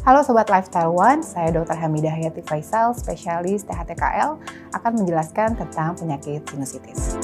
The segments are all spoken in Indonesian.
Halo Sobat Lifestyle One, saya Dr. Hamidah Hayati Faisal, spesialis THTKL, akan menjelaskan tentang penyakit sinusitis.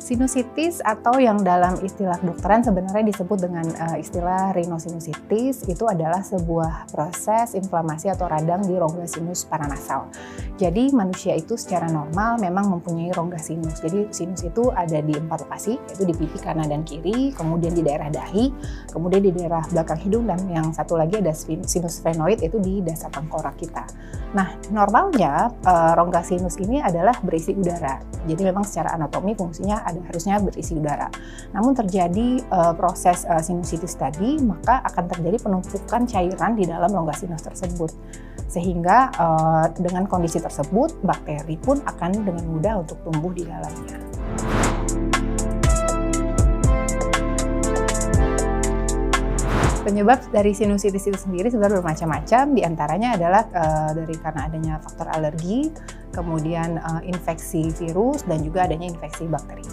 Sinusitis atau yang dalam istilah kedokteran sebenarnya disebut dengan istilah rhinosinusitis itu adalah sebuah proses inflamasi atau radang di rongga sinus paranasal. Jadi manusia itu secara normal memang mempunyai rongga sinus. Jadi sinus itu ada di 4 lokasi, yaitu di pipi kanan dan kiri, kemudian di daerah dahi, kemudian di daerah belakang hidung, dan yang satu lagi ada sinus sphenoid itu di dasar tengkorak kita. Nah, normalnya rongga sinus ini adalah berisi udara. Jadi memang secara anatomi fungsinya harusnya berisi udara. Namun terjadi proses sinusitis tadi, maka akan terjadi penumpukan cairan di dalam rongga sinus tersebut. Sehingga dengan kondisi tersebut, bakteri pun akan dengan mudah untuk tumbuh di dalamnya. Penyebab dari sinusitis itu sendiri sebenarnya bermacam-macam, diantaranya adalah karena adanya faktor alergi, kemudian infeksi virus, dan juga adanya infeksi bakteri.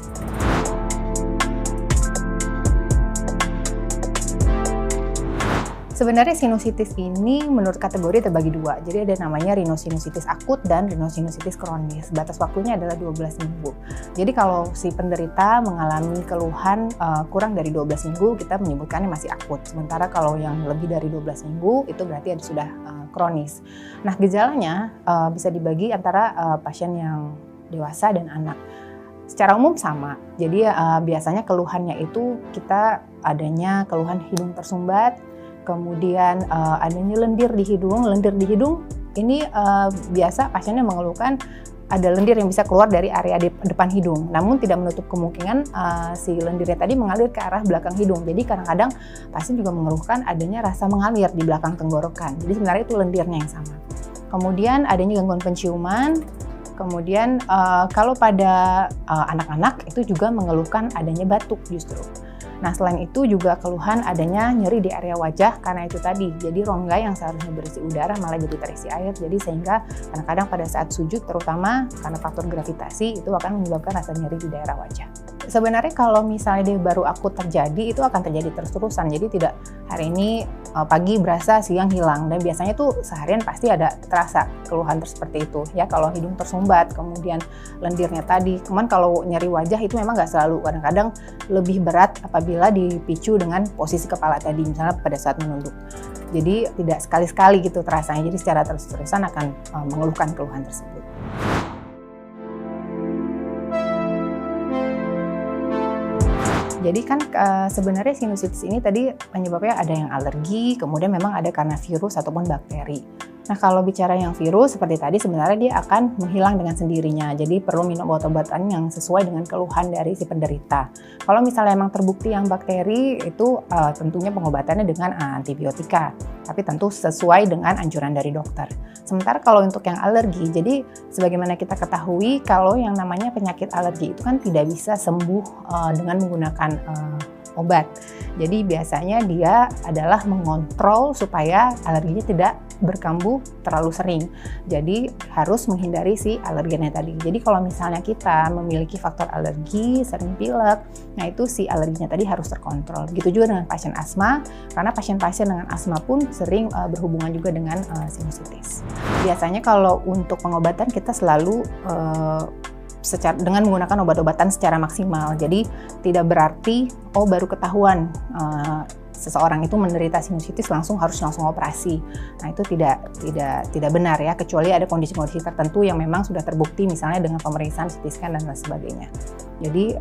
Sebenarnya sinusitis ini menurut kategori terbagi dua. Jadi ada namanya rhinosinusitis akut dan rhinosinusitis kronis. Batas waktunya adalah 12 minggu. Jadi kalau si penderita mengalami keluhan kurang dari 12 minggu, kita menyebutkannya masih akut. Sementara kalau yang lebih dari 12 minggu, itu berarti sudah kronis. Nah, gejalanya bisa dibagi antara pasien yang dewasa dan anak. Secara umum sama. Jadi biasanya keluhannya itu kita adanya keluhan hidung tersumbat, kemudian adanya lendir di hidung. Lendir di hidung ini biasa pasiennya mengeluhkan ada lendir yang bisa keluar dari area depan hidung. Namun tidak menutup kemungkinan si lendirnya tadi mengalir ke arah belakang hidung. Jadi kadang-kadang pasien juga mengeluhkan adanya rasa mengalir di belakang tenggorokan. Jadi sebenarnya itu lendirnya yang sama. Kemudian adanya gangguan penciuman. Kemudian kalau pada anak-anak itu juga mengeluhkan adanya batuk justru. Nah, selain itu juga keluhan adanya nyeri di area wajah karena itu tadi. Jadi rongga yang seharusnya berisi udara malah jadi terisi air. Jadi sehingga kadang-kadang pada saat sujud terutama karena faktor gravitasi itu akan menyebabkan rasa nyeri di daerah wajah. Sebenarnya kalau misalnya dia baru akut terjadi itu akan terjadi terus-terusan. Jadi tidak hari ini pagi berasa siang hilang, dan biasanya tuh seharian pasti ada terasa keluhan seperti itu ya. Kalau hidung tersumbat, kemudian lendirnya tadi. Cuman kalau nyeri wajah itu memang nggak selalu, kadang-kadang lebih berat apabila dipicu dengan posisi kepala tadi, misalnya pada saat menunduk. Jadi tidak sekali-sekali gitu terasanya, jadi secara terus-terusan akan mengeluhkan keluhan tersebut. Jadi kan sebenarnya sinusitis ini tadi penyebabnya ada yang alergi, kemudian memang ada karena virus ataupun bakteri. Nah, kalau bicara yang virus seperti tadi sebenarnya dia akan menghilang dengan sendirinya. Jadi perlu minum obat-obatan yang sesuai dengan keluhan dari si penderita. Kalau misalnya memang terbukti yang bakteri itu tentunya pengobatannya dengan antibiotika. Tapi tentu sesuai dengan anjuran dari dokter. Sementara kalau untuk yang alergi, jadi sebagaimana kita ketahui kalau yang namanya penyakit alergi itu kan tidak bisa sembuh dengan menggunakan obat. Jadi biasanya dia adalah mengontrol supaya alerginya tidak berkambuh terlalu sering. Jadi harus menghindari si alergennya tadi. Jadi kalau misalnya kita memiliki faktor alergi, sering pilek, nah itu si alerginya tadi harus terkontrol. Begitu juga dengan pasien asma, karena pasien-pasien dengan asma pun sering berhubungan juga dengan sinusitis. Biasanya kalau untuk pengobatan kita selalu dengan menggunakan obat-obatan secara maksimal. Jadi tidak berarti baru ketahuan seseorang itu menderita sinusitis langsung operasi. Nah, itu tidak benar ya, kecuali ada kondisi-kondisi tertentu yang memang sudah terbukti, misalnya dengan pemeriksaan CT scan dan lain sebagainya. Jadi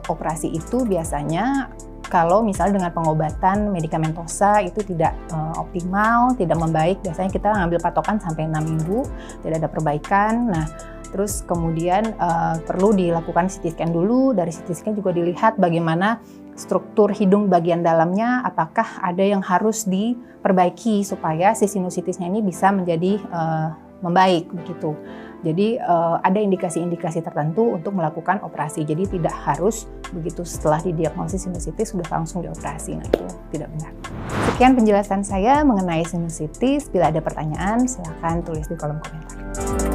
operasi itu biasanya kalau misalnya dengan pengobatan medikamentosa itu tidak optimal, tidak membaik, biasanya kita ngambil patokan sampai 6 minggu, tidak ada perbaikan. Nah, terus kemudian perlu dilakukan CT scan dulu. Dari CT scan juga dilihat bagaimana struktur hidung bagian dalamnya, apakah ada yang harus diperbaiki supaya si sinusitisnya ini bisa menjadi membaik begitu. Jadi ada indikasi-indikasi tertentu untuk melakukan operasi. Jadi tidak harus begitu setelah didiagnosis sinusitis sudah langsung dioperasi. Nah, itu tidak benar. Sekian penjelasan saya mengenai sinusitis. Bila ada pertanyaan, silakan tulis di kolom komentar.